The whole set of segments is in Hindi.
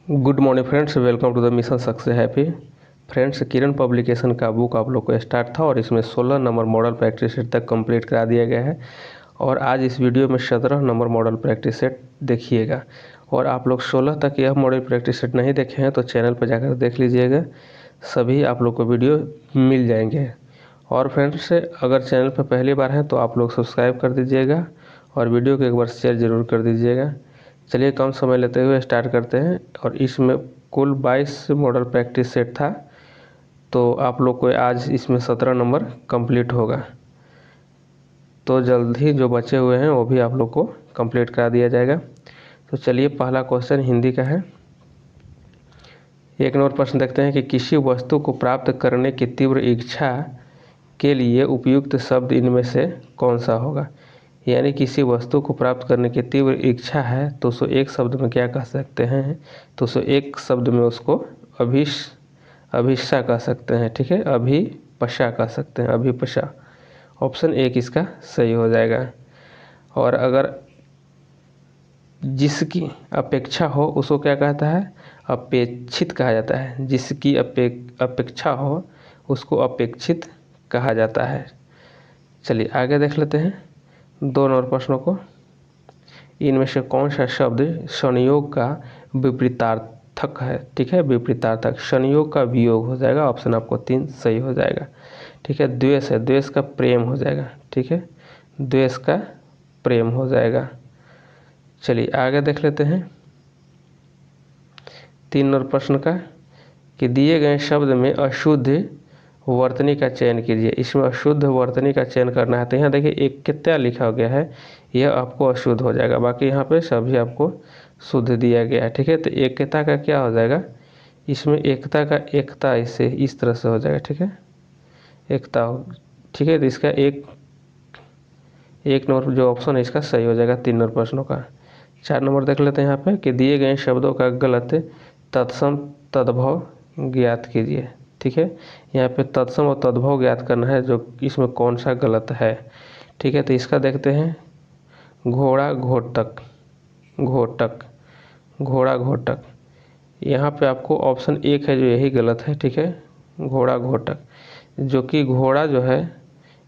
Good morning friends, welcome to the mission success happy. Friends, Kiran publication का बुक आप लोग को स्टार्ट था और इसमें 16 नंबर मॉडल प्रैक्टिस सेट तक कंप्लीट करा दिया गया है। और आज इस वीडियो में 17 नंबर मॉडल प्रैक्टिस सेट देखिएगा। और आप लोग 16 तक यह मॉडल प्रैक्टिस सेट नहीं देखे हैं तो चैनल पर जाकर देख लीजिएगा, सभी आप लोग को वीडियो मिल जाएंगे। और फ्रेंड्स, अगर चैनल पर पहली बार हैं तो आप लोग सब्सक्राइब कर दीजिएगा और वीडियो को एक बार शेयर ज़रूर कर दीजिएगा। चलिए कम समय लेते हुए स्टार्ट करते हैं। और इसमें कुल 22 मॉडल प्रैक्टिस सेट था, तो आप लोग को आज इसमें 17 नंबर कंप्लीट होगा। तो जल्द ही जो बचे हुए हैं वो भी आप लोग को कंप्लीट करा दिया जाएगा। तो चलिए पहला क्वेश्चन हिंदी का है। एक नंबर प्रश्न देखते हैं कि किसी वस्तु को प्राप्त करने की तीव्र इच्छा के लिए उपयुक्त शब्द इनमें से कौन सा होगा। यानी किसी वस्तु को प्राप्त करने की तीव्र इच्छा है तो उसको एक शब्द में क्या कह सकते हैं, तो उसको एक शब्द में उसको अभिष्सा कह सकते हैं। ठीक है, अभिपशा कह सकते हैं, अभिपशा। ऑप्शन एक इसका सही हो जाएगा। और अगर जिसकी अपेक्षा हो उसको क्या कहता है, अपेक्षित कहा जाता है। जिसकी अपेक्षा हो उसको अपेक्षित कहा जाता है। चलिए आगे देख लेते हैं 2 नंबर प्रश्नों को। इनमें से कौन सा शब्द संयोग का विपरीतार्थक है। ठीक है, विपरीतार्थक। संयोग का वियोग हो जाएगा, ऑप्शन आपको 3 सही हो जाएगा। ठीक है, द्वेष है, द्वेष का प्रेम हो जाएगा। ठीक है, द्वेष का प्रेम हो जाएगा। चलिए आगे देख लेते हैं 3 नंबर प्रश्न का कि दिए गए शब्द में अशुद्ध वर्तनी का चयन कीजिए। इसमें अशुद्ध वर्तनी का चयन करना है। तो यहाँ देखिए एकता लिखा गया है, यह आपको अशुद्ध हो जाएगा। बाकी यहाँ पे सभी आपको शुद्ध दिया गया है। ठीक है, तो एकता का क्या हो जाएगा, इसमें एकता का एकता इससे इस तरह से हो जाएगा। ठीक है, एकता हो। ठीक है, तो इसका एक नंबर जो ऑप्शन है इसका सही हो जाएगा 3 नंबर प्रश्नों का। 4 नंबर देख लेते हैं यहाँ पे कि दिए गए शब्दों का गलत तत्सम तद्भव ज्ञात कीजिए। ठीक है, यहाँ पे तत्सम और तद्भव ज्ञात करना है, जो इसमें कौन सा गलत है। ठीक है, तो इसका देखते हैं घोड़ा घोटक, घोटक, घोड़ा घोटक। यहाँ पे आपको ऑप्शन एक है जो यही गलत है। ठीक है, घोड़ा घोटक, जो कि घोड़ा जो है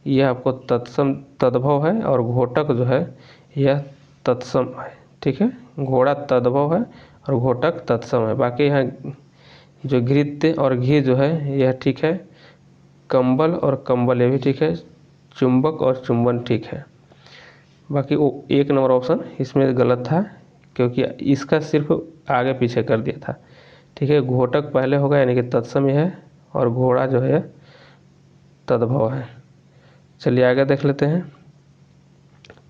यह आपको तत्सम तद्भव है और घोटक जो है यह तत्सम है। ठीक है, घोड़ा तद्भव है और घोटक तत्सम है। बाकी यहाँ जो घृत्य और घी जो है यह ठीक है, कंबल और कंबल ये भी ठीक है, चुंबक और चुंबन ठीक है। बाकी वो 1 नंबर ऑप्शन इसमें गलत था, क्योंकि इसका सिर्फ आगे पीछे कर दिया था। ठीक है, घोटक पहले होगा यानी कि तत्सम है और घोड़ा जो है तद्भव है। चलिए आगे देख लेते हैं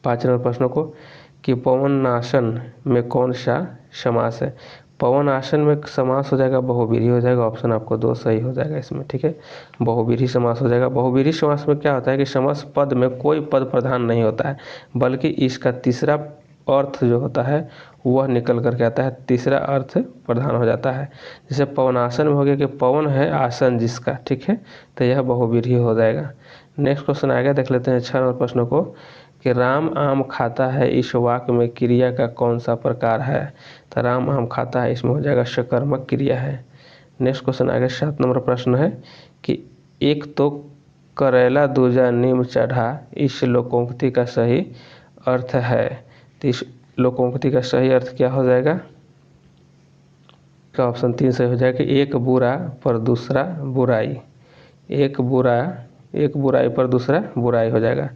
5 नंबर प्रश्नों को कि पवनासन में कौन सा समास है। पवन आसन में समास हो जाएगा बहुव्रीहि हो जाएगा, ऑप्शन आपको 2 सही हो जाएगा इसमें। ठीक है, बहुव्रीहि समास हो जाएगा। बहुव्रीहि समास में क्या होता है कि समास पद में कोई पद प्रधान नहीं होता है, बल्कि इसका तीसरा अर्थ जो होता है वह निकल करके आता है, तीसरा अर्थ प्रधान हो जाता है। जैसे पवनासन में हो गया कि पवन है आसन जिसका। ठीक है, तो यह बहुव्रीहि हो जाएगा। नेक्स्ट क्वेश्चन आगे देख लेते हैं 6 नंबर प्रश्नों को कि राम आम खाता है, इस वाक्य में क्रिया का कौन सा प्रकार है। तो राम आम खाता है इसमें हो जाएगा सकर्मक क्रिया है। नेक्स्ट क्वेश्चन आगे 7 नंबर प्रश्न है कि एक तो करेला दूजा नीम चढ़ा, इस लोकोक्ति का सही अर्थ है। तो इस लोकोक्ति का सही अर्थ क्या हो जाएगा, का ऑप्शन 3 सही हो जाएगा कि एक बुरा पर दूसरा बुराई। एक बुराई पर दूसरा बुराई हो जाएगा,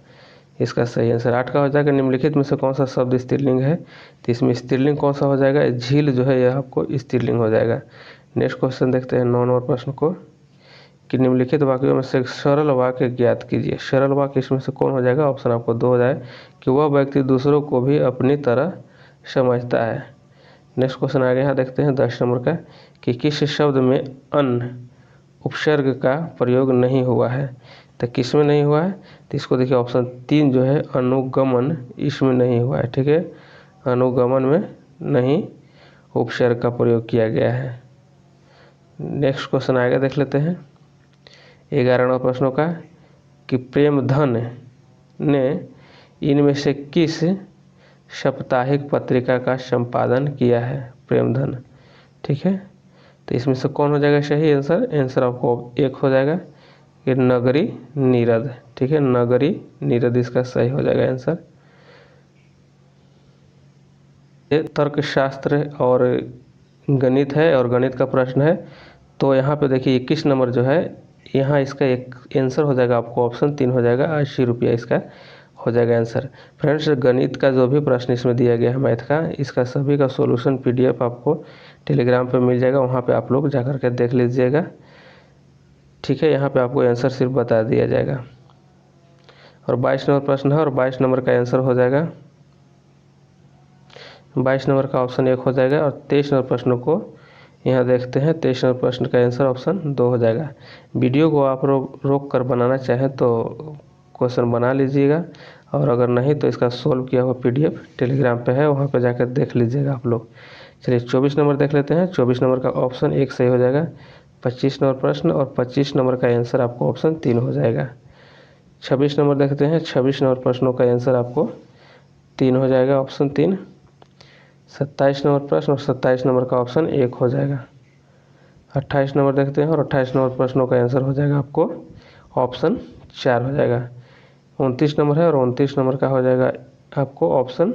इसका सही आंसर 8 का हो जाएगा। निम्नलिखित में से कौन सा शब्द स्त्रीलिंग है। तो इसमें स्त्रीलिंग कौन सा हो जाएगा, झील जो है यह आपको स्त्रीलिंग हो जाएगा। नेक्स्ट क्वेश्चन देखते हैं 9 नंबर प्रश्न को कि निम्नलिखित वाक्यों में से सरल वाक्य ज्ञात कीजिए। सरल वाक्य इसमें से कौन हो जाएगा, ऑप्शन आपको 2 हो जाए कि वह व्यक्ति दूसरों को भी अपनी तरह समझता है। नेक्स्ट क्वेश्चन आगे यहाँ देखते हैं 10 नंबर का कि किस शब्द में अन उपसर्ग का प्रयोग नहीं हुआ है। तो किस में नहीं हुआ है, तो इसको देखिए ऑप्शन 3 जो है अनुगमन, इसमें नहीं हुआ है। ठीक है, अनुगमन में नहीं उपसर्ग का प्रयोग किया गया है। नेक्स्ट क्वेश्चन आगे देख लेते हैं 11 नंबर प्रश्नों का कि प्रेमधन ने इनमें से किस साप्ताहिक पत्रिका का संपादन किया है। प्रेमधन, ठीक है, तो इसमें से कौन हो जाएगा सही आंसर? आंसर आपको एक हो जाएगा कि नगरी नीरद। ठीक है, नगरी नीरद इसका सही हो जाएगा आंसर। ये तर्कशास्त्र और गणित है और गणित का प्रश्न है। तो यहाँ पे देखिए 21 नंबर जो है, यहाँ इसका एक आंसर हो जाएगा आपको ऑप्शन 3 हो जाएगा, 80 रुपया इसका हो जाएगा आंसर। फ्रेंड्स, गणित का जो भी प्रश्न इसमें दिया गया है मैथ का, इसका सभी का सॉल्यूशन PDF आपको टेलीग्राम पे मिल जाएगा, वहाँ पे आप लोग जा कर के देख लीजिएगा। ठीक है, यहाँ पे आपको आंसर सिर्फ बता दिया जाएगा। और 22 नंबर प्रश्न है और 22 नंबर का आंसर हो जाएगा, 22 नंबर का ऑप्शन 1 हो जाएगा। और 23 नंबर प्रश्न को यहाँ देखते हैं, 23 नंबर प्रश्न का आंसर ऑप्शन 2 हो जाएगा। वीडियो को आप रोक कर बनाना चाहें तो क्वेश्चन बना लीजिएगा, और अगर नहीं तो इसका सोल्व किया हुआ PDF टेलीग्राम पे है, वहाँ पे जाकर देख लीजिएगा आप लोग। चलिए 24 नंबर देख लेते हैं। 24 नंबर का ऑप्शन 1 सही हो जाएगा। 25 नंबर प्रश्न और 25 नंबर का आंसर आपको ऑप्शन 3 हो जाएगा। 26 नंबर देखते हैं। 26 नंबर प्रश्नों का आंसर आपको 3 हो जाएगा, ऑप्शन 3। 27 नंबर प्रश्न और 27 नंबर का ऑप्शन 1 हो जाएगा। 28 नंबर देखते हैं और 28 नंबर प्रश्नों का आंसर हो जाएगा आपको ऑप्शन 4 हो जाएगा। 29 नंबर है और 29 नंबर का हो जाएगा आपको ऑप्शन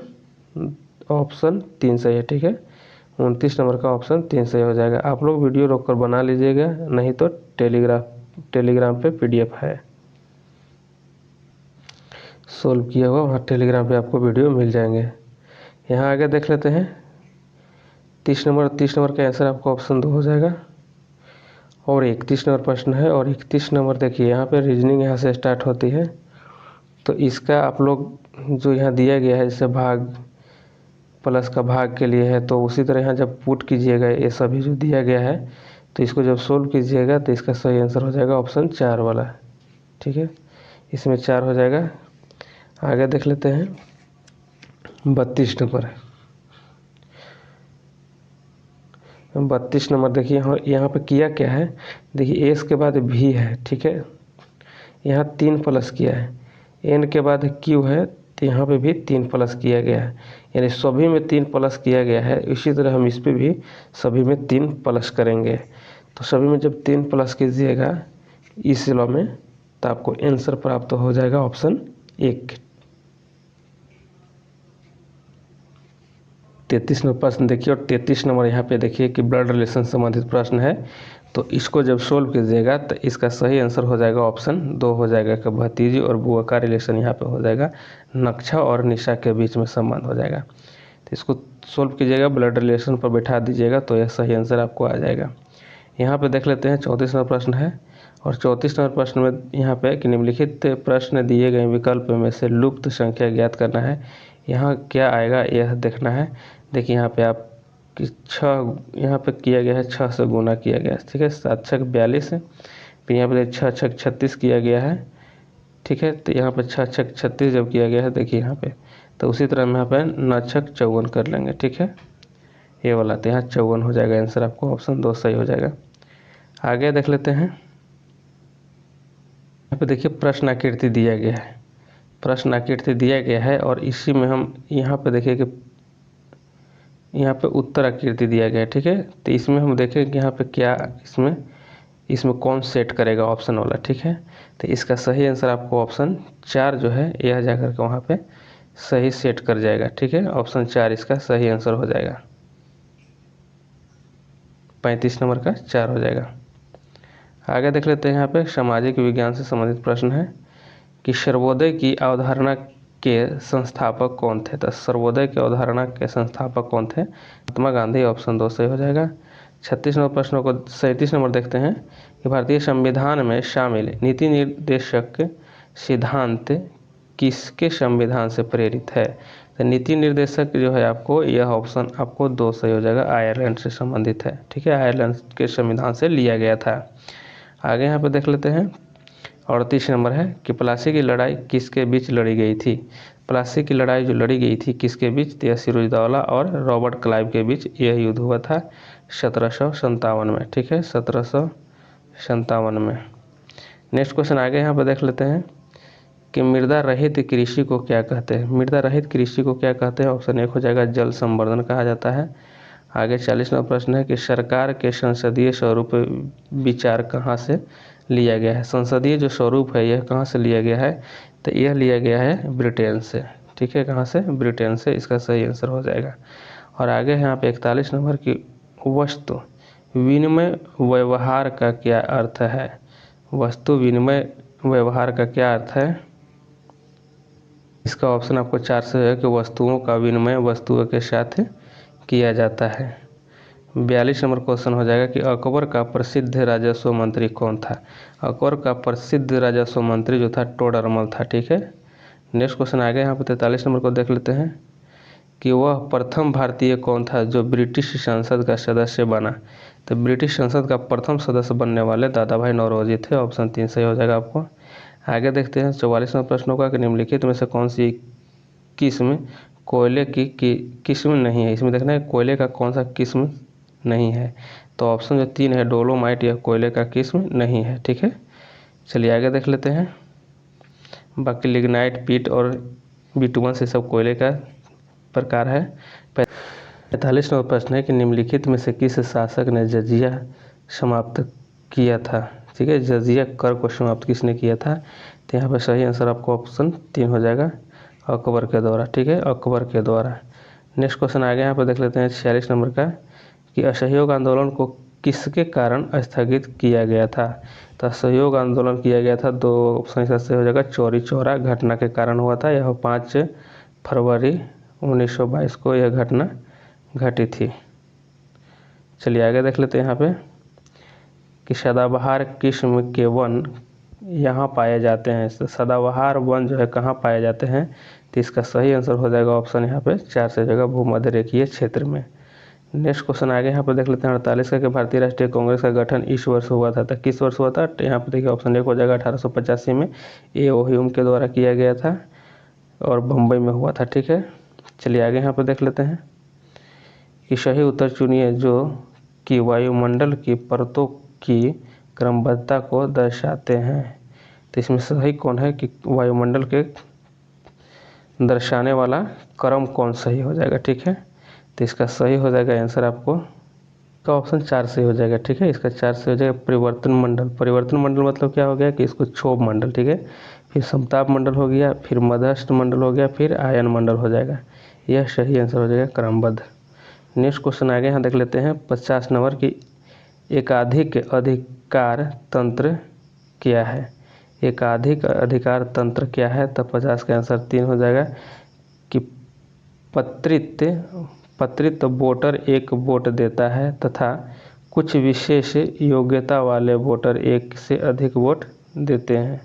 3 सही है। ठीक है, 29 नंबर का ऑप्शन 3 सही हो जाएगा। आप लोग वीडियो रोक कर बना लीजिएगा, नहीं तो टेलीग्राम पे PDF है सोल्व किया हुआ, वहाँ टेलीग्राम पे आपको वीडियो मिल जाएंगे। यहाँ आगे देख लेते हैं 30 नंबर का आंसर आपको ऑप्शन 2 हो जाएगा। और 31 नंबर प्रश्न है और 31 नंबर देखिए, यहाँ पे रीजनिंग यहाँ से स्टार्ट होती है। तो इसका आप लोग जो यहाँ दिया गया है, जैसे भाग प्लस का भाग के लिए है, तो उसी तरह यहाँ जब पुट कीजिएगा ये सभी जो दिया गया है, तो इसको जब सोल्व कीजिएगा तो इसका सही आंसर हो जाएगा ऑप्शन 4 वाला। ठीक है, इसमें 4 हो जाएगा। आगे देख लेते हैं 32 नंबर। 32 नंबर देखिए, यहाँ पे किया क्या है, देखिए एस के बाद भी है। ठीक है, यहाँ 3 प्लस किया है, एन के बाद क्यू है, तो यहाँ पे भी 3 प्लस किया गया है, यानी सभी में 3 प्लस किया गया है। इसी तरह हम इस पे भी सभी में 3 प्लस करेंगे। तो सभी में जब 3 प्लस कीजिएगा इस लॉ में, तो आपको आंसर प्राप्त हो जाएगा ऑप्शन 1। 33 नंबर प्रश्न देखिए, और 33 नंबर यहाँ पे देखिए कि ब्लड रिलेशन संबंधित प्रश्न है। तो इसको जब सोल्व कीजिएगा तो इसका सही आंसर हो जाएगा ऑप्शन 2 हो जाएगा कि भतीजी और बुआ का रिलेशन यहाँ पे हो जाएगा, नक्शा और निशा के बीच में संबंध हो जाएगा। तो इसको सोल्व कीजिएगा, ब्लड रिलेशन पर बैठा दीजिएगा, तो यह सही आंसर आपको आ जाएगा। यहाँ पे देख लेते हैं 34 नंबर प्रश्न है। और 34 नंबर प्रश्न में यहाँ पे कि निम्नलिखित प्रश्न दिए गए विकल्प में से लुप्त संख्या ज्ञात करना है। यहाँ क्या आएगा यह देखना है। देखिए यहाँ पे आप कि 6 यहाँ पे किया गया है, 6 से गुना किया गया है। ठीक है, 7 6 42 है, फिर यहाँ पे 6 6 36 किया गया है। ठीक है, तो यहाँ पे 6 6 36 जब किया गया है, देखिए यहाँ पे, तो उसी तरह हम यहाँ पे 9 6 54 कर लेंगे। ठीक है, ये वाला, तो यहाँ 54 हो जाएगा आंसर, आपको ऑप्शन 2 सही हो जाएगा। आगे देख लेते हैं। यहाँ पे देखिए प्रश्न आकृति दिया गया है, प्रश्न आकृति दिया गया है, और इसी में हम यहाँ पे देखिए कि यहाँ पे उत्तर आकृति दिया गया है। ठीक है, तो इसमें हम देखें कि यहाँ पे क्या इसमें कौन सेट करेगा ऑप्शन वाला। ठीक है, तो इसका सही आंसर आपको ऑप्शन 4 जो है यह जाकर के वहाँ पे सही सेट कर जाएगा। ठीक है, ऑप्शन 4 इसका सही आंसर हो जाएगा, 35 नंबर का 4 हो जाएगा। आगे देख लेते हैं। यहाँ पे सामाजिक विज्ञान से संबंधित प्रश्न है कि सर्वोदय की अवधारणा के संस्थापक कौन थे। तो सर्वोदय की अवधारणा के संस्थापक कौन थे? महात्मा गांधी, ऑप्शन 2 सही हो जाएगा। 36 नंबर प्रश्नों को 37 नंबर देखते हैं कि भारतीय संविधान में शामिल नीति निर्देशक सिद्धांत किसके संविधान से प्रेरित है? तो नीति निर्देशक जो है आपको, यह ऑप्शन आपको 2 सही हो जाएगा, आयरलैंड से संबंधित है। ठीक है, आयरलैंड के संविधान से लिया गया था। आगे यहाँ पे देख लेते हैं 38 नंबर है कि प्लासी की लड़ाई किसके बीच लड़ी गई थी? प्लासी की लड़ाई जो लड़ी गई थी किसके बीच? यह सिराजुद्दौला और रॉबर्ट क्लाइव के बीच यह युद्ध हुआ था 1757 में। ठीक है, 1757 में। नेक्स्ट क्वेश्चन आगे यहाँ पे देख लेते हैं कि मृदा रहित कृषि को क्या कहते हैं? मृदा रहित कृषि को क्या कहते हैं? ऑप्शन 1 हो जाएगा जल संवर्धन कहा जाता है। आगे 40 नंबर प्रश्न है कि सरकार के संसदीय स्वरूप विचार कहाँ से लिया गया है। संसदीय जो स्वरूप है यह कहाँ से लिया गया है, तो यह लिया गया है ब्रिटेन से। ठीक है, कहाँ से, ब्रिटेन से, इसका सही आंसर हो जाएगा। और आगे है यहाँ पे 41 नंबर की वस्तु विनिमय व्यवहार का क्या अर्थ है। वस्तु विनिमय व्यवहार का क्या अर्थ है, इसका ऑप्शन आपको 4 से है कि वस्तुओं का विनिमय वस्तुओं के साथ किया जाता है। 42 नंबर क्वेश्चन हो जाएगा कि अकबर का प्रसिद्ध राजस्व मंत्री कौन था। अकबर का प्रसिद्ध राजस्व मंत्री जो था टोडरमल था। ठीक है, नेक्स्ट क्वेश्चन आगे यहाँ पे 43 नंबर को देख लेते हैं कि वह प्रथम भारतीय कौन था जो ब्रिटिश संसद का सदस्य बना। तो ब्रिटिश संसद का प्रथम सदस्य बनने वाले दादा भाई नौरोजी थे। ऑप्शन 3 सही हो जाएगा आपको। आगे देखते हैं 44 नंबर प्रश्नों का कि निम्नलिखित में से कौन सी किस्म कोयले की किस्म नहीं है। इसमें देखना है कोयले का कौन सा किस्म नहीं है, तो ऑप्शन जो 3 है डोलोमाइट या कोयले का किस्म नहीं है। ठीक है, चलिए आगे देख लेते हैं। बाकी लिग्नाइट, पीट और बिटुमन से सब कोयले का प्रकार है। 45 नंबर प्रश्न है कि निम्नलिखित में से किस शासक ने जजिया समाप्त किया था। ठीक है, जजिया कर को समाप्त किसने किया था, तो यहाँ पर सही आंसर आपको ऑप्शन 3 हो जाएगा, अकबर के द्वारा। ठीक है, अकबर के द्वारा। नेक्स्ट क्वेश्चन आगे यहाँ पर देख लेते हैं 46 नंबर का कि असहयोग आंदोलन को किसके कारण स्थगित किया गया था। तो असहयोग आंदोलन किया गया था, 2 ऑप्शन इसका सही हो जाएगा, चौरी चौरा घटना के कारण हुआ था। यह 5 फरवरी 1922 को यह घटना घटी थी। चलिए आगे देख लेते हैं यहाँ पे कि सदाबहार किस्म के वन यहाँ पाए जाते हैं। सदाबहार वन जो है कहाँ पाए जाते हैं, तो इसका सही आंसर हो जाएगा ऑप्शन यहाँ पे 4 से जगह भूमध्य रेखीय क्षेत्र में। नेक्स्ट क्वेश्चन आगे यहाँ पर देख लेते हैं 48 का कि भारतीय राष्ट्रीय कांग्रेस का गठन इस वर्ष हुआ था। तो किस वर्ष हुआ था, तो यहाँ पर देखिए ऑप्शन 1 हो जाएगा 1885 में, ए.ओ. ह्यूम के द्वारा किया गया था और बम्बई में हुआ था। ठीक है, चलिए आगे यहाँ पर देख लेते हैं कि सही उत्तर चुनिए जो कि वायुमंडल की परतों की क्रमबद्धता को दर्शाते हैं। तो इसमें सही कौन है कि वायुमंडल के दर्शाने वाला क्रम कौन सही हो जाएगा। ठीक है, तो इसका सही हो जाएगा आंसर आपको का ऑप्शन 4 से हो जाएगा। ठीक है, इसका 4 से हो जाएगा परिवर्तन मंडल। परिवर्तन मंडल मतलब क्या हो गया कि इसको क्षोभ मंडल। ठीक है, फिर समताप मंडल हो गया, फिर मध्यस्थ मंडल हो गया, फिर आयन मंडल हो जाएगा। यह सही आंसर हो जाएगा क्रमबद्ध। नेक्स्ट क्वेश्चन आगे यहाँ देख लेते हैं 50 नंबर की एकाधिक अधिकार तंत्र क्या है। एकाधिक अधिकार तंत्र क्या है, तब 50 का आंसर 3 हो जाएगा कि पत्रित वोटर एक वोट देता है तथा कुछ विशेष योग्यता वाले वोटर एक से अधिक वोट देते हैं।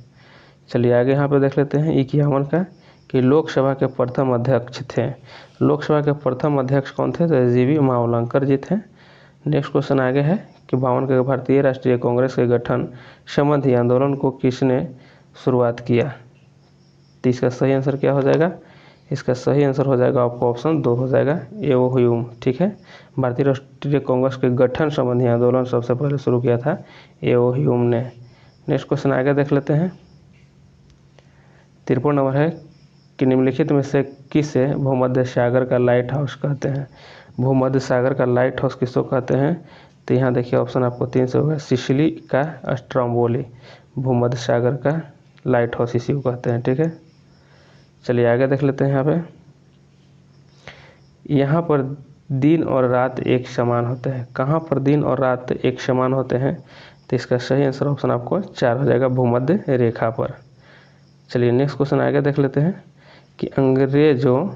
चलिए आगे यहाँ पे देख लेते हैं 51 का कि लोकसभा के प्रथम अध्यक्ष थे। लोकसभा के प्रथम अध्यक्ष कौन थे, तो जी.वी. मावलंकर जी थे। नेक्स्ट क्वेश्चन आगे है कि 52 के भारतीय राष्ट्रीय कांग्रेस के गठन संबंधी आंदोलन को किसने शुरुआत किया। तो इसका सही आंसर क्या हो जाएगा, इसका सही आंसर हो जाएगा आपको ऑप्शन 2 हो जाएगा, ए.ओ. ह्यूम। ठीक है, भारतीय राष्ट्रीय कांग्रेस के गठन संबंधी आंदोलन सबसे पहले शुरू किया था ए.ओ. ह्यूम ने। नेक्स्ट क्वेश्चन आगे देख लेते हैं 53 नंबर है कि निम्नलिखित में से किसे भूमध्य सागर का लाइट हाउस कहते हैं। भूमध्य सागर का लाइट हाउस किसको कहते हैं, तो यहाँ देखिए ऑप्शन आपको 3 से होगा, सिसिली का स्ट्रोम्बोली। भूमध्य सागर का लाइट हाउस इसी को कहते हैं। ठीक है, चलिए आगे देख लेते हैं। यहाँ पर दिन और रात एक समान होते हैं। कहाँ पर दिन और रात एक समान होते हैं, तो इसका सही आंसर ऑप्शन आपको 4 हो जाएगा, भूमध्य रेखा पर। चलिए नेक्स्ट क्वेश्चन आगे देख लेते हैं कि अंग्रेजों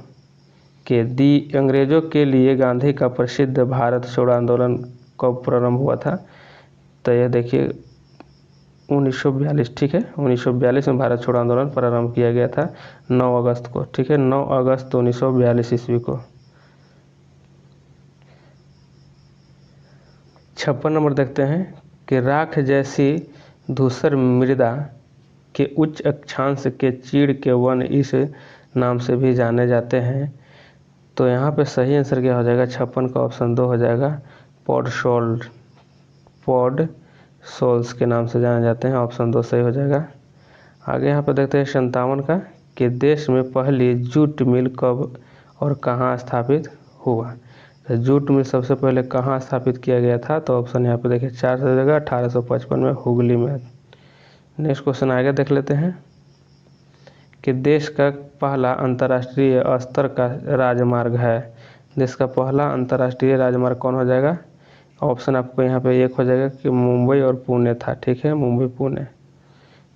के लिए गांधी का प्रसिद्ध भारत छोड़ो आंदोलन कब प्रारंभ हुआ था। तो यह देखिए 1942। ठीक है, 1942 में भारत छोड़ो आंदोलन प्रारंभ किया गया था 9 अगस्त को। ठीक है, 9 अगस्त 1942 ईस्वी को। 56 नंबर देखते हैं कि राख जैसी धूसर मृदा के उच्च अक्षांश के चीड़ के वन इस नाम से भी जाने जाते हैं। तो यहाँ पे सही आंसर क्या हो जाएगा, 56 का ऑप्शन 2 हो जाएगा, पॉडसोल्स के नाम से जाने जाते हैं। ऑप्शन 2 सही हो जाएगा। आगे यहाँ पे देखते हैं 57 का कि देश में पहली जूट मिल कब और कहाँ स्थापित हुआ। तो जूट मिल सबसे पहले कहाँ स्थापित किया गया था? तो ऑप्शन यहाँ पे देखिए 4 सही जगह 1855 में हुगली में। नेक्स्ट क्वेश्चन आगे देख लेते हैं कि देश का पहला अंतर्राष्ट्रीय स्तर का राजमार्ग है। देश का पहला अंतर्राष्ट्रीय राजमार्ग कौन हो जाएगा? ऑप्शन आपको यहाँ पे एक हो जाएगा कि मुंबई और पुणे था। ठीक है, मुंबई पुणे।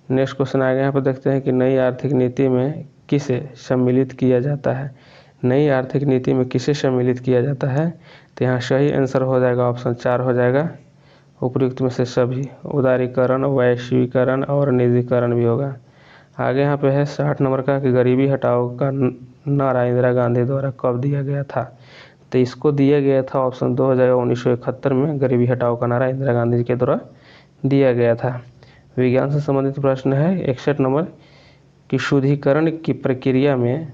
नेक्स्ट क्वेश्चन आगे यहाँ पे देखते हैं कि नई आर्थिक नीति में किसे सम्मिलित किया जाता है? नई आर्थिक नीति में किसे सम्मिलित किया जाता है? तो यहाँ सही आंसर हो जाएगा ऑप्शन 4 हो जाएगा, उपयुक्त में से सभी। उदारीकरण, वैश्वीकरण और निजीकरण भी होगा। आगे यहाँ पे है 60 नंबर का कि गरीबी हटाओ का नारा इंदिरा गांधी द्वारा कब दिया गया था? तो इसको दिया गया था ऑप्शन 2 हो जाएगा 1971 में गरीबी हटाओ का नारा इंदिरा गांधी जी के द्वारा दिया गया था। विज्ञान से संबंधित प्रश्न है 61 नंबर कि शुद्धिकरण की प्रक्रिया में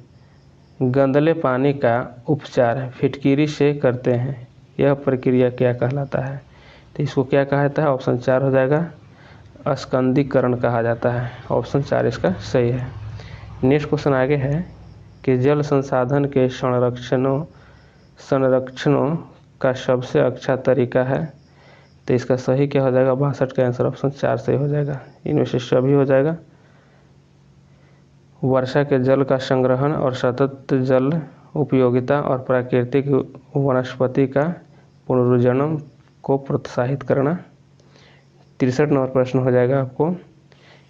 गंदले पानी का उपचार फिटकिरी से करते हैं, यह प्रक्रिया क्या कहलाता है? तो इसको क्या कहा जाता है? ऑप्शन 4 हो जाएगा, अस्कंदीकरण कहा जाता है। ऑप्शन 4 इसका सही है। नेक्स्ट क्वेश्चन आगे है कि जल संसाधन के संरक्षणों का सबसे अच्छा तरीका है। तो इसका सही क्या हो जाएगा? 62 का आंसर ऑप्शन 4 सही हो जाएगा। इनमें से सभी हो जाएगा। वर्षा के जल का संग्रहण और सतत जल उपयोगिता और प्राकृतिक वनस्पति का पुनर्जन्म को प्रोत्साहित करना। 63 नंबर प्रश्न हो जाएगा आपको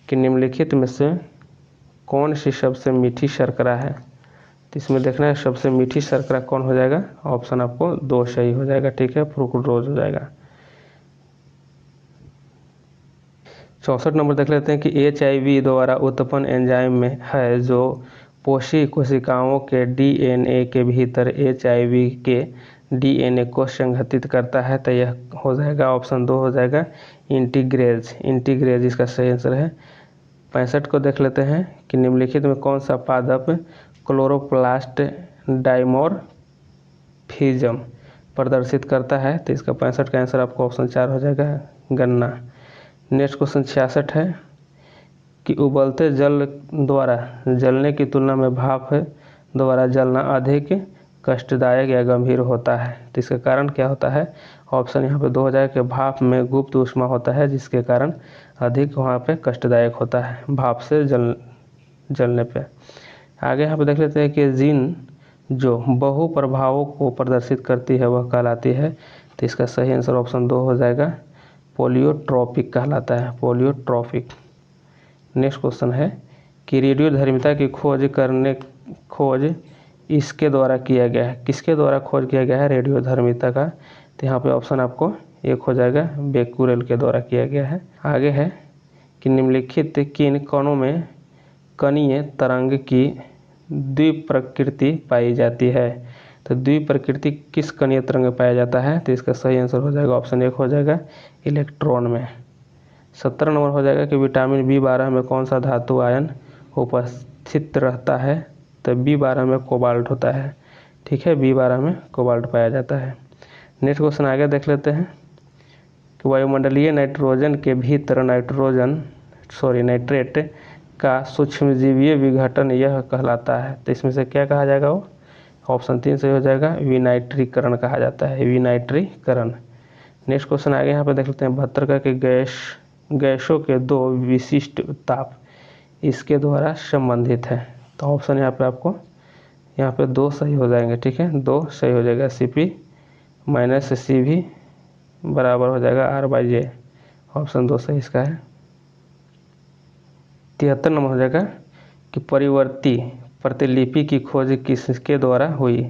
कि निम्नलिखित में से कौन सी सबसे मीठी शर्करा है? तो इसमें देखना है सबसे मीठी शर्करा कौन हो जाएगा? ऑप्शन आपको 2 सही हो जाएगा। ठीक है, फ्रुक्टोज हो जाएगा। 64 नंबर देख लेते हैं कि HIV द्वारा उत्पन्न एंजाइम में है जो पोषी कोशिकाओं के DNA के भीतर HIV के DNA को संघटित करता है। तो यह हो जाएगा ऑप्शन 2 हो जाएगा, इंटीग्रेज। इंटीग्रेज इसका सही आंसर है। 65 को देख लेते हैं कि निम्नलिखित में कौन सा पादप क्लोरोप्लास्ट डाइमॉर्फिज्म प्रदर्शित करता है? तो इसका 65 का आंसर आपको ऑप्शन 4 हो जाएगा, गन्ना। नेक्स्ट क्वेश्चन 66 है कि उबलते जल द्वारा जलने की तुलना में भाप द्वारा जलना अधिक कष्टदायक या गंभीर होता है। तो इसका कारण क्या होता है? ऑप्शन यहाँ पे 2 हो जाएगा कि भाप में गुप्त ऊष्मा होता है जिसके कारण अधिक वहाँ पे कष्टदायक होता है भाप से जलने पे। आगे यहाँ पे देख लेते हैं कि जीन जो बहु प्रभावों को प्रदर्शित करती है वह कहलाती है। तो इसका सही आंसर ऑप्शन 2 हो जाएगा, पोलियोट्रोपिक कहलाता है, पोलियोट्रोपिक। नेक्स्ट क्वेश्चन है कि रेडियोधर्मिता की खोज इसके द्वारा किया गया है। किसके द्वारा खोज किया गया है रेडियोधर्मिता का? तो यहाँ पे ऑप्शन आपको 1 हो जाएगा, बेकुरेल के द्वारा किया गया है। आगे है कि निम्नलिखित किन कणों में कणीय तरंग की द्विप्रकृति पाई जाती है? तो द्विप्रकृति किस कणीय तरंग में पाया जाता है? तो इसका सही आंसर हो जाएगा ऑप्शन 1 हो जाएगा, इलेक्ट्रॉन में। 17 नंबर हो जाएगा कि विटामिन B12 में कौन सा धातु आयन उपस्थित रहता है? तो B12 में कोबाल्ट होता है। ठीक है, B12 में कोबाल्ट पाया जाता है। नेक्स्ट क्वेश्चन आगे देख लेते हैं कि वायुमंडलीय नाइट्रोजन के भीतर नाइट्रेट का सूक्ष्मजीवीय विघटन यह कहलाता है। तो इसमें से क्या कहा जाएगा? वो ऑप्शन 3 सही हो जाएगा, विनाइट्रीकरण कहा जाता है, विनाइट्रीकरण। नेक्स्ट क्वेश्चन आगे यहाँ पे देख लेते हैं 72 का कि गैसों के 2 विशिष्ट ताप इसके द्वारा संबंधित है। तो ऑप्शन यहाँ पे आपको 2 सही हो जाएंगे। ठीक है, 2 सही हो जाएगा, Cp माइनस Cv बराबर हो जाएगा R/J। ऑप्शन 2 सही इसका है। 73 नंबर हो जाएगा कि परिवर्ती प्रतिलिपि की खोज किसके द्वारा हुई?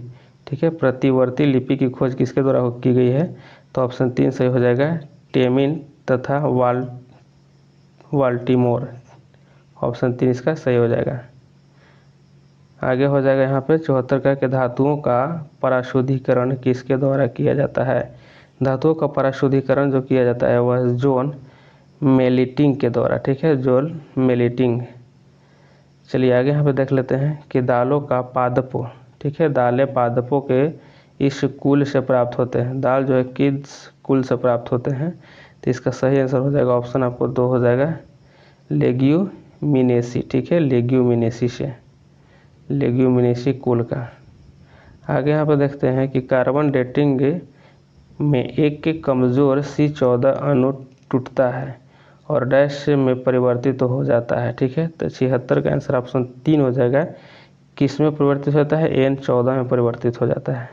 ठीक है, प्रतिवर्ती लिपि की खोज किसके द्वारा की गई है? तो ऑप्शन 3 सही हो जाएगा, टेमिन तथा वाल्टीमोर। ऑप्शन 3 इसका सही हो जाएगा। आगे हो जाएगा यहाँ पे 74 का कि धातुओं का पराशुद्धीकरण किसके द्वारा किया जाता है? धातुओं का पराशुद्धीकरण जो किया जाता है वह जोन मेल्टिंग के द्वारा। ठीक है, जोन मेल्टिंग। चलिए आगे यहाँ पे देख लेते हैं कि दालों का पादपों, ठीक है, दालें पादपों के इस कुल से प्राप्त होते हैं। दाल जो है किस कुल से प्राप्त होते हैं? तो इसका सही आंसर हो जाएगा ऑप्शन आपको 2 हो जाएगा, लेग्यूमिनेसी। ठीक है, लेग्यूमिनेसी से, लेग्यूमिनेसी कुल का। आगे यहाँ पे देखते हैं कि कार्बन डेटिंग में एक के कमज़ोर C14 अणु टूटता है और डैश में परिवर्तित तो हो जाता है। ठीक है, तो 76 का आंसर ऑप्शन 3 हो जाएगा। किस में परिवर्तित होता है? N14 में परिवर्तित हो जाता है।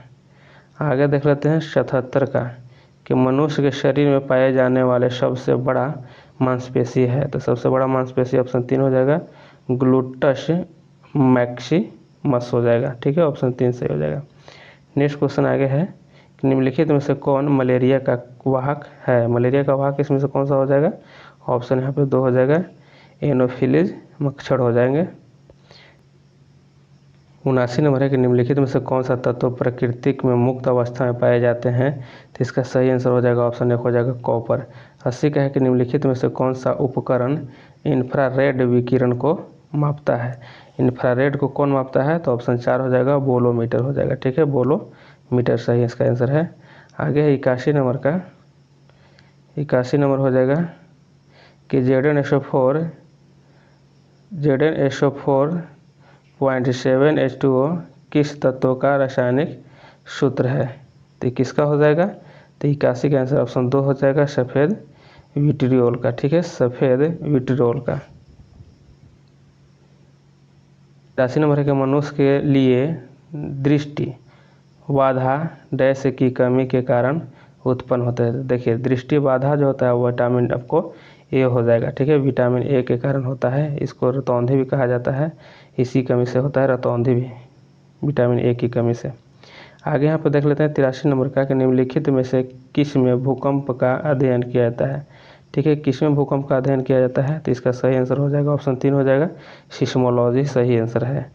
आगे देख लेते हैं 77 का कि मनुष्य के शरीर में पाए जाने वाले सबसे बड़ा मांसपेशी है। तो सबसे बड़ा मांसपेशी ऑप्शन 3 हो जाएगा, ग्लूटस मैक्सिमस हो जाएगा। ठीक है, ऑप्शन 3 सही हो जाएगा। नेक्स्ट क्वेश्चन आगे है कि निम्नलिखित में से कौन मलेरिया का वाहक है? मलेरिया का वाहक इसमें से कौन सा हो जाएगा? ऑप्शन यहाँ पे 2 हो जाएगा, एनोफिलीज मच्छर हो जाएंगे। 79 नंबर है कि निम्नलिखित में से कौन सा तत्व प्रकृति में मुक्त अवस्था में पाए जाते हैं? तो इसका सही आंसर हो जाएगा ऑप्शन 1 हो जाएगा, कॉपर। 80 का है कि निम्नलिखित में से कौन सा उपकरण इंफ्रारेड विकिरण को मापता है? इंफ्रारेड को कौन मापता है? तो ऑप्शन 4 हो जाएगा, बोलोमीटर हो जाएगा। ठीक है, बोलोमीटर सही इसका आंसर है। आगे है 81 नंबर का, 81 नंबर हो जाएगा कि ZnSO4.7H2O किस तत्व का रासायनिक सूत्र है? तो किसका हो जाएगा? तो 81 का आंसर ऑप्शन 2 हो जाएगा, सफ़ेद विट्रियोल का। ठीक है, सफ़ेद विट्रियोल का। 83 नंबर है कि मनुष्य के लिए दृष्टि बाधा डैश की कमी के कारण उत्पन्न होता है। देखिए, दृष्टि बाधा जो होता है वो विटामिन आपको ए हो जाएगा। ठीक है, विटामिन ए के कारण होता है। इसको रतौंधी भी कहा जाता है, इसी कमी से होता है रतौंधी भी, विटामिन ए की कमी से। आगे यहाँ पर देख लेते हैं 83 नंबर का कि निम्नलिखित में से किस में भूकंप का अध्ययन किया जाता है? ठीक है, किस में भूकंप का अध्ययन किया जाता है? तो इसका सही आंसर हो जाएगा ऑप्शन 3 हो जाएगा, सिस्मोलॉजी सही आंसर है।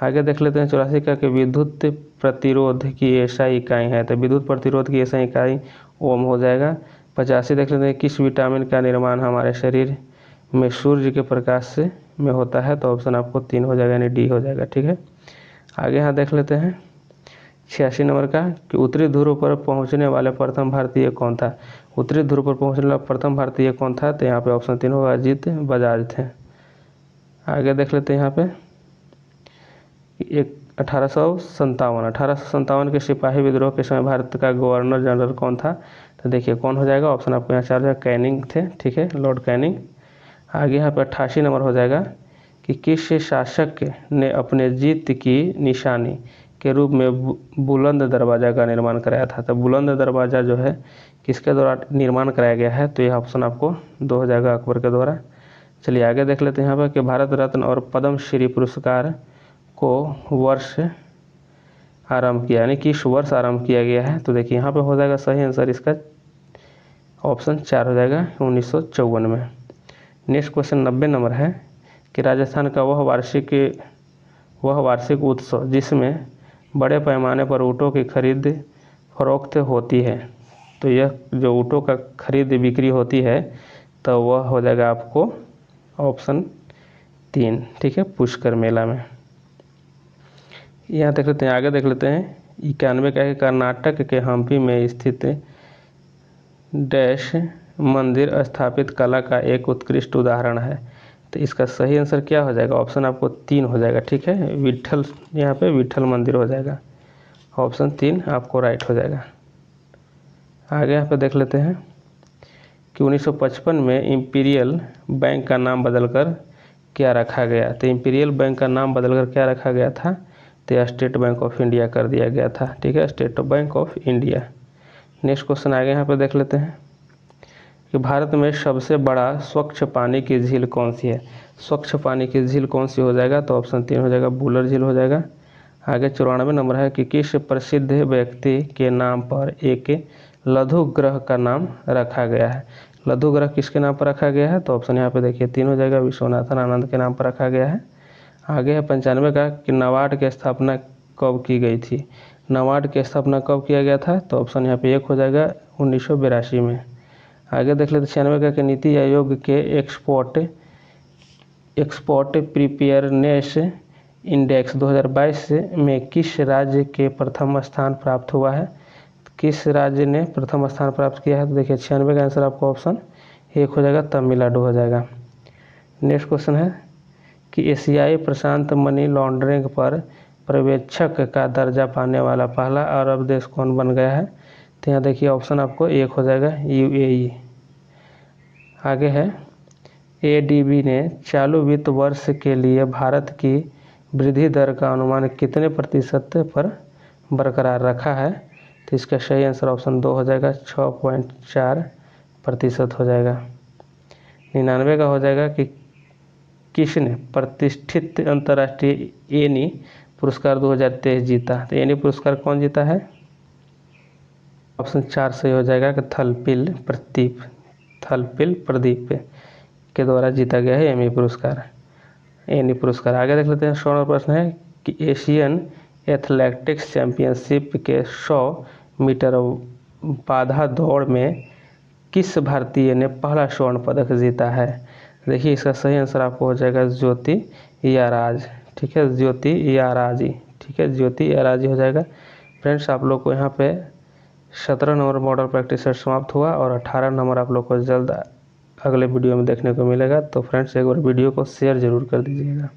आगे देख लेते हैं 84 का कि विद्युत प्रतिरोध की एसआई इकाई है। तो विद्युत प्रतिरोध की एसआई इकाई ओम हो जाएगा। 85 देख लेते हैं किस विटामिन का निर्माण हमारे शरीर में सूर्य के प्रकाश से में होता है? तो ऑप्शन आपको 3 हो जाएगा, यानी डी हो जाएगा। ठीक है, आगे यहाँ देख लेते हैं 86 नंबर का कि उत्तरी ध्रुव पर पहुंचने वाले प्रथम भारतीय कौन था? उत्तरी ध्रुव पर पहुंचने वाला प्रथम भारतीय कौन था? तो यहाँ पे ऑप्शन 3 होगा, अजीत बजाज थे। आगे देख लेते हैं यहाँ पे 1857 के सिपाही विद्रोह के समय भारत का गवर्नर जनरल कौन था? तो देखिए कौन हो जाएगा, ऑप्शन आपको यहाँ 4 कैनिंग थे। ठीक है, लॉर्ड कैनिंग। आगे यहाँ पे 88 नंबर हो जाएगा कि किस शासक ने अपने जीत की निशानी के रूप में बुलंद दरवाज़ा का निर्माण कराया था? तो बुलंद दरवाज़ा जो है किसके द्वारा निर्माण कराया गया है? तो यह ऑप्शन आपको 2 हो जाएगा, अकबर के द्वारा। चलिए आगे देख लेते हैं यहाँ पर कि भारत रत्न और पद्म श्री पुरस्कार को वर्ष आरंभ किया, यानी किस वर्ष आरंभ किया गया है? तो देखिए यहाँ पे हो जाएगा सही आंसर इसका ऑप्शन 4 हो जाएगा, 1954 में। नेक्स्ट क्वेश्चन 90 नंबर है कि राजस्थान का वह वार्षिक उत्सव जिसमें बड़े पैमाने पर ऊँटों की खरीद फरोख्त होती है, तो यह जो ऊँटों का खरीद बिक्री होती है तो वह हो जाएगा आपको ऑप्शन 3। ठीक है, पुष्कर मेला में। यहाँ देख लेते हैं, आगे देख लेते हैं 91 का कर्नाटक के हम्पी में स्थित डैश मंदिर स्थापित कला का एक उत्कृष्ट उदाहरण है। तो इसका सही आंसर क्या हो जाएगा? ऑप्शन आपको 3 हो जाएगा। ठीक है, विट्ठल, यहाँ पे विट्ठल मंदिर हो जाएगा, ऑप्शन 3 आपको राइट हो जाएगा। आगे यहाँ पे देख लेते हैं कि 1955 में इंपीरियल बैंक का नाम बदलकर क्या रखा गया? तो इंपीरियल बैंक का नाम बदलकर क्या रखा गया था? तो स्टेट बैंक ऑफ इंडिया कर दिया गया था। ठीक है, state bank of India. Next question आगे यहाँ पे देख लेते हैं कि भारत में सबसे बड़ा स्वच्छ पानी की झील कौन सी है? स्वच्छ पानी की झील कौन सी हो जाएगा? तो ऑप्शन 3 हो जाएगा, बुलर झील हो जाएगा। आगे 94 नंबर है कि किस प्रसिद्ध व्यक्ति के नाम पर एक लघु ग्रह का नाम रखा गया है? लघु ग्रह किसके नाम पर रखा गया है? तो ऑप्शन यहाँ पे देखिए 3 हो जाएगा, विश्वनाथन आनंद के नाम पर रखा गया है। आगे है 95 का कि नाबार्ड की स्थापना कब की गई थी? नाबार्ड की स्थापना कब किया गया था? तो ऑप्शन यहाँ पे 1 हो जाएगा, 1982 में। आगे देख लेते 96 का कि नीति आयोग के एक्सपोर्ट प्रिपेयरनेस इंडेक्स 2022 में किस राज्य के प्रथम स्थान प्राप्त हुआ है? किस राज्य ने प्रथम स्थान प्राप्त किया है? तो देखिए 96 का आंसर आपको ऑप्शन 1 हो जाएगा, तमिलनाडु हो जाएगा। नेक्स्ट क्वेश्चन है कि एशियाई प्रशांत मनी लॉन्ड्रिंग पर पर्यवेक्षक का दर्जा पाने वाला पहला अरब देश कौन बन गया है? तो यहाँ देखिए ऑप्शन आपको एक हो जाएगा यूएई। आगे है एडीबी ने चालू वित्त वर्ष के लिए भारत की वृद्धि दर का अनुमान कितने प्रतिशत पर बरकरार रखा है? तो इसका सही आंसर ऑप्शन 2 हो जाएगा, 6.4% हो जाएगा। 99 का हो जाएगा कि किसने प्रतिष्ठित अंतर्राष्ट्रीय एनी पुरस्कार 2023 जीता? तो एनी पुरस्कार कौन जीता है? ऑप्शन 4 सही हो जाएगा कि थलपिल प्रदीप के द्वारा जीता गया है एनी पुरस्कार। आगे देख लेते हैं। 16वां प्रश्न है कि एशियन एथलेटिक्स चैंपियनशिप के 100 मीटर बाधा दौड़ में किस भारतीय ने पहला स्वर्ण पदक जीता है? देखिए इसका सही आंसर आपको हो जाएगा ज्योति याराज। ठीक है, ज्योति याराजी। ठीक है, ज्योति याराजी हो जाएगा। फ्रेंड्स, आप लोग को यहाँ पे 17 नंबर मॉडल प्रैक्टिस सेट समाप्त हुआ और 18 नंबर आप लोग को जल्द अगले वीडियो में देखने को मिलेगा। तो फ्रेंड्स, एक बार वीडियो को शेयर ज़रूर कर दीजिएगा।